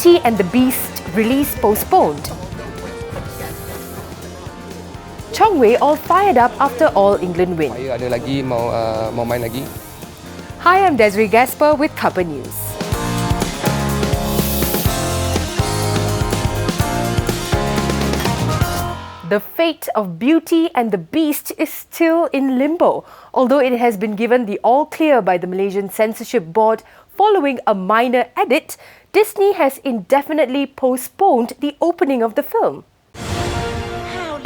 Beauty and the Beast release postponed. Chong-wei all fired up after All England win. Saya ada lagi mau main lagi. Hi, I'm Desiree Gasper with Khaba News. The fate of Beauty and the Beast is still in limbo, although it has been given the all-clear by the Malaysian Censorship Board following a minor edit. Disney has indefinitely postponed the opening of the film.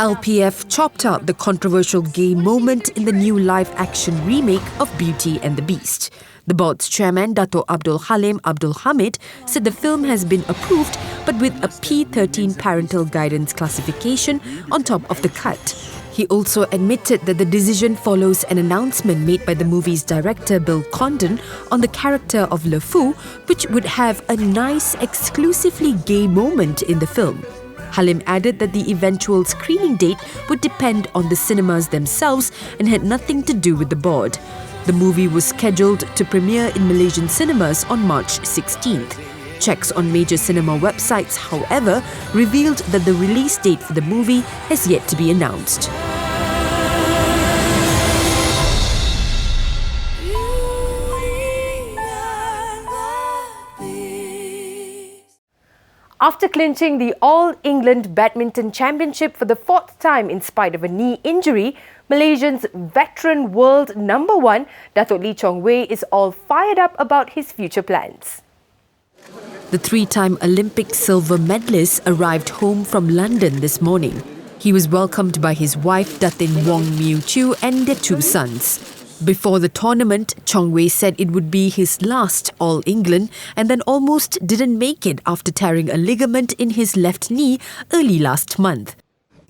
LPF chopped out the controversial gay moment in the new live-action remake of Beauty and the Beast. The board's chairman, Dato' Abdul Halim Abdul Hamid, said the film has been approved but with a P13 parental guidance classification on top of the cut. He also admitted that the decision follows an announcement made by the movie's director Bill Condon on the character of Le Fou, which would have a nice, exclusively gay moment in the film. Halim added that the eventual screening date would depend on the cinemas themselves and had nothing to do with the board. The movie was scheduled to premiere in Malaysian cinemas on March 16th. Checks on major cinema websites, however, revealed that the release date for the movie has yet to be announced. After clinching the All-England Badminton Championship for the fourth time in spite of a knee injury, Malaysia's veteran world #1, Dato' Lee Chong-wei, is all fired up about his future plans. The three-time Olympic silver medalist arrived home from London this morning. He was welcomed by his wife, Datin Wong Miu Chu, and their two sons. Before the tournament, Chong-wei said it would be his last All-England and then almost didn't make it after tearing a ligament in his left knee early last month.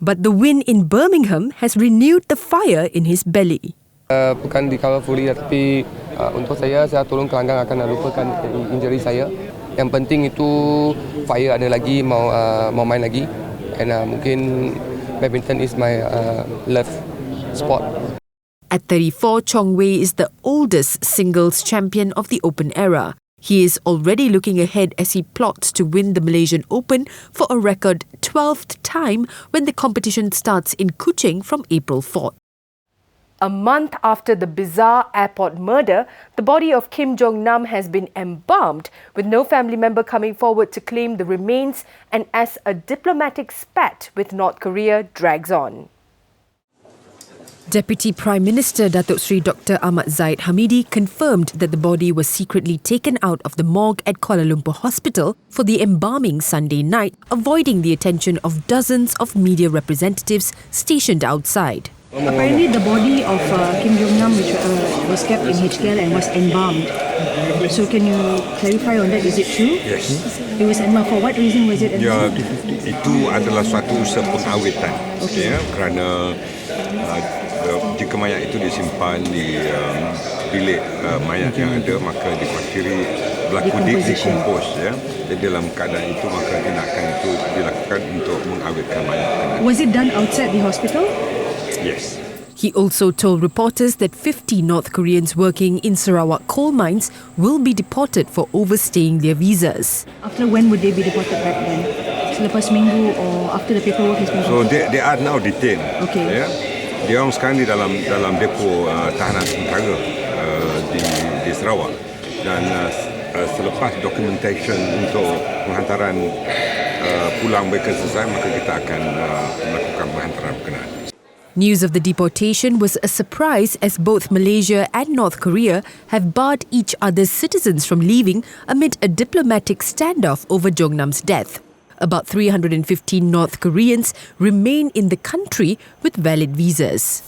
But the win in Birmingham has renewed the fire in his belly. Bukan recover fully tapi untuk saya tolong kelanggang akan lupakan injury saya. Yang penting itu fire ada lagi mau main lagi. And mungkin badminton is my love sport. At 34, Chong-wei is the oldest singles champion of the Open era. He is already looking ahead as he plots to win the Malaysian Open for a record 12th time when the competition starts in Kuching from April 4th. A month after the bizarre airport murder, the body of Kim Jong-nam has been embalmed, with no family member coming forward to claim the remains, and as a diplomatic spat with North Korea drags on. Deputy Prime Minister Datuk Sri Dr. Ahmad Zahid Hamidi confirmed that the body was secretly taken out of the morgue at Kuala Lumpur Hospital for the embalming Sunday night, avoiding the attention of dozens of media representatives stationed outside. Apparently, the body of Kim Jong-nam was kept in HKL and was embalmed. So, can you clarify on that? Is it true? Yes. It was embalmed. For what reason was it embalmed? Ya, itu adalah suatu usaha pengawetan. Okay. Ya, kerana jika mayat itu disimpan di bilik mayat yang ada, maka dikira berlaku dekompos. Ya. Jadi dalam keadaan itu, maka tindakan itu dilakukan untuk mengawetkan mayat. Was it done outside the hospital? Yes. He also told reporters that 50 North Koreans working in Sarawak coal mines will be deported for overstaying their visas. After when would they be deported back then? Selepas minggu or after the paperwork has been So they are now detained. Okay. Yeah. Dia orang sekarang di dalam depo tahanan sementara di Sarawak, dan selepas documentation untuk penghantaran pulang mereka selesai, maka kita akan melakukan penghantaran berkenaan. News of the deportation was a surprise as both Malaysia and North Korea have barred each other's citizens from leaving amid a diplomatic standoff over Jong-nam's death. About 315 North Koreans remain in the country with valid visas.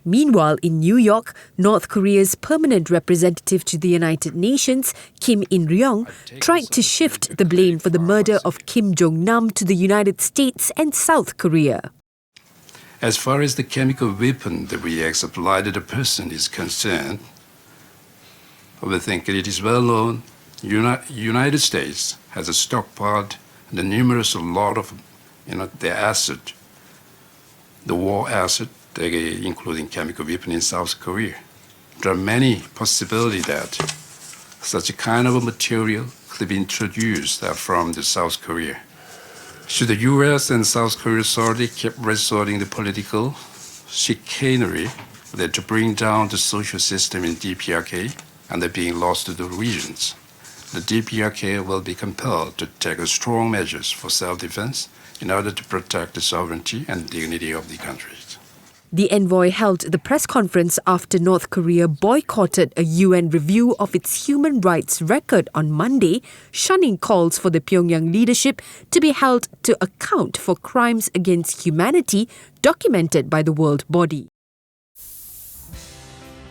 Meanwhile, in New York, North Korea's permanent representative to the United Nations, Kim In-ryong, tried to shift the blame for the murder of Kim Jong-nam to the United States and South Korea. As far as the chemical weapon that reacts applied to the person is concerned, I think it is well known United States has a stockpiled and a numerous lot of their asset, the war asset, including chemical weapon in South Korea. There are many possibilities that such a kind of a material could be introduced from the South Korea. Should the US and South Korea authority keep resorting to political chicanery that to bring down the social system in DPRK and they're being lost to the regions, the DPRK will be compelled to take strong measures for self-defense in order to protect the sovereignty and dignity of the country. The envoy held the press conference after North Korea boycotted a UN review of its human rights record on Monday, shunning calls for the Pyongyang leadership to be held to account for crimes against humanity documented by the world body.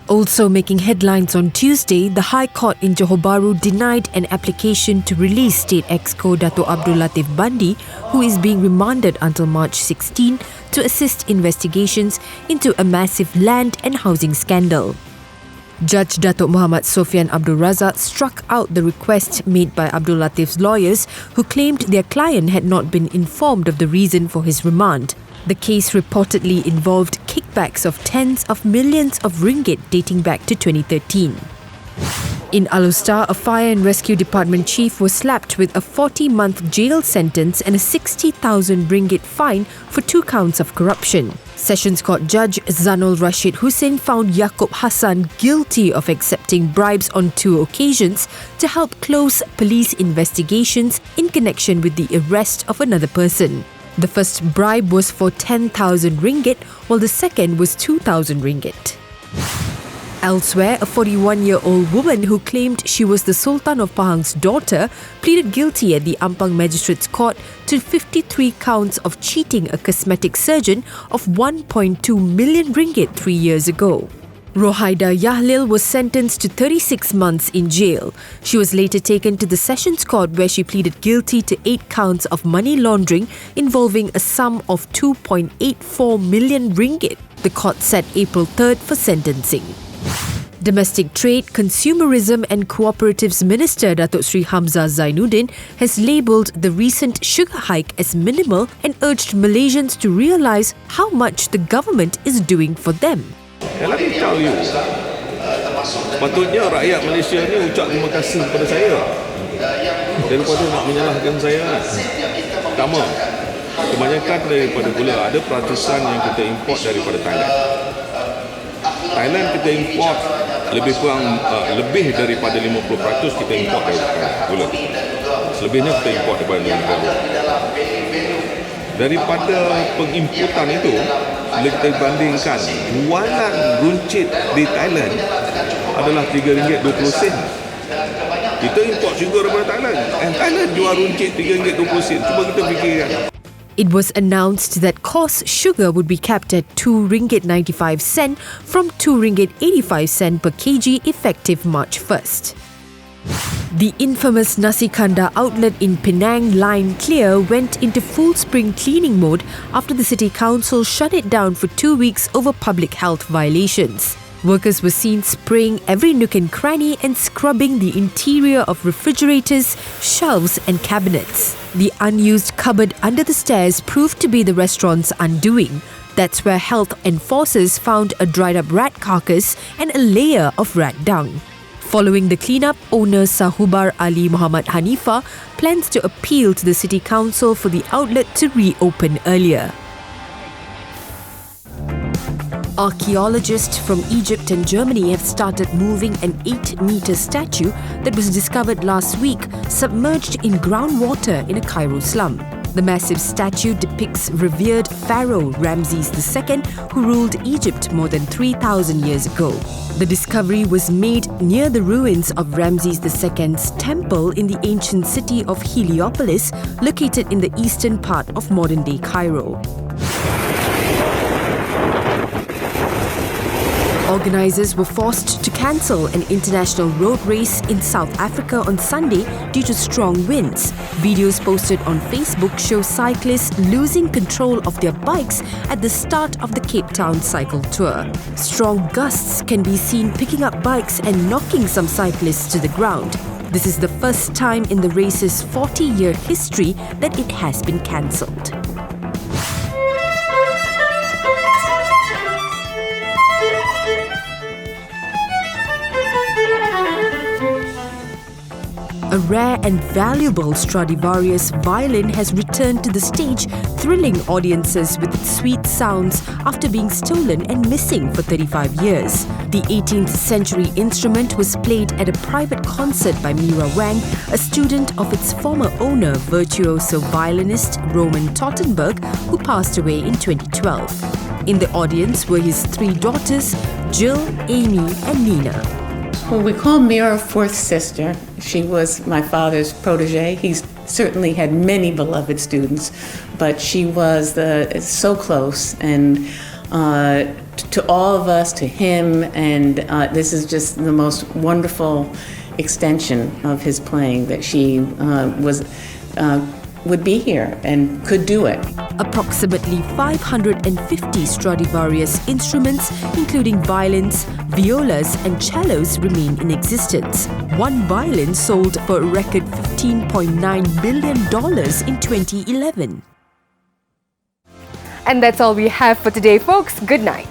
Also making headlines on Tuesday, the High Court in Johor Bahru denied an application to release State Exco Dato' Abdul Latif Bandi, who is being remanded until March 16 to assist investigations into a massive land and housing scandal. Judge Dato' Muhammad Sofian Abdul Razak struck out the request made by Abdul Latif's lawyers, who claimed their client had not been informed of the reason for his remand. The case reportedly involved kickbacks of tens of millions of ringgit dating back to 2013. In Alustar, a fire and rescue department chief was slapped with a 40-month jail sentence and a 60,000 ringgit fine for 2 counts of corruption. Sessions Court Judge Zanul Rashid Hussain found Yaakob Hassan guilty of accepting bribes on 2 occasions to help close police investigations in connection with the arrest of another person. The first bribe was for 10,000 ringgit, while the second was 2,000 ringgit. Elsewhere, a 41-year-old woman who claimed she was the Sultan of Pahang's daughter pleaded guilty at the Ampang Magistrates Court to 53 counts of cheating a cosmetic surgeon of 1.2 million ringgit 3 years ago. Rohaida Yahlil was sentenced to 36 months in jail. She was later taken to the Sessions Court where she pleaded guilty to 8 counts of money laundering involving a sum of 2.84 million ringgit. The court set April 3rd for sentencing. Domestic Trade, Consumerism and Cooperatives Minister Datuk Sri Hamzah Zainuddin has labelled the recent sugar hike as minimal and urged Malaysians to realise how much the government is doing for them. Let me tell you, patutnya rakyat Malaysia ni ucap terima kasih kepada saya daripada nak menyalahkan saya. Pertama, kebanyakan daripada gula ada peratusan yang kita import daripada Thailand. Thailand kita import lebih kurang lebih daripada 50% kita import daripada gula. Selebihnya kita import daripada negara. Daripada pengimportan itu, bila kita bandingkan jualan runcit di Thailand adalah RM3.20. Kita import sugar daripada Thailand, and Thailand jual runcit RM3.20. Cuba kita fikirkan. It was announced that coarse sugar would be capped at RM2.95 from RM2.85 per kg effective March 1st. The infamous Nasi Kandar outlet in Penang, Line Clear, went into full spring cleaning mode after the City Council shut it down for 2 weeks over public health violations. Workers were seen spraying every nook and cranny and scrubbing the interior of refrigerators, shelves and cabinets. The unused cupboard under the stairs proved to be the restaurant's undoing. That's where health enforcers found a dried up rat carcass and a layer of rat dung. Following the cleanup, owner Sahubar Ali Muhammad Hanifa plans to appeal to the City Council for the outlet to reopen earlier. Archaeologists from Egypt and Germany have started moving an 8-meter statue that was discovered last week submerged in groundwater in a Cairo slum. The massive statue depicts revered pharaoh Ramses II, who ruled Egypt more than 3,000 years ago. The discovery was made near the ruins of Ramses II's temple in the ancient city of Heliopolis, located in the eastern part of modern-day Cairo. Organisers were forced to cancel an international road race in South Africa on Sunday due to strong winds. Videos posted on Facebook show cyclists losing control of their bikes at the start of the Cape Town cycle tour. Strong gusts can be seen picking up bikes and knocking some cyclists to the ground. This is the first time in the race's 40-year history that it has been cancelled. A rare and valuable Stradivarius violin has returned to the stage, thrilling audiences with its sweet sounds after being stolen and missing for 35 years. The 18th century instrument was played at a private concert by Mira Wang, a student of its former owner, virtuoso violinist Roman Tottenberg, who passed away in 2012. In the audience were his 3 daughters, Jill, Amy and Nina. Well, we call Mira fourth sister. She was my father's protege. He's certainly had many beloved students, but she was so close and to all of us, to him, and this is just the most wonderful extension of his playing that she would be here and could do it. Approximately 550 Stradivarius instruments, including violins, violas and cellos, remain in existence. One violin sold for a record $15.9 million in 2011. And that's all we have for today, folks. Good night.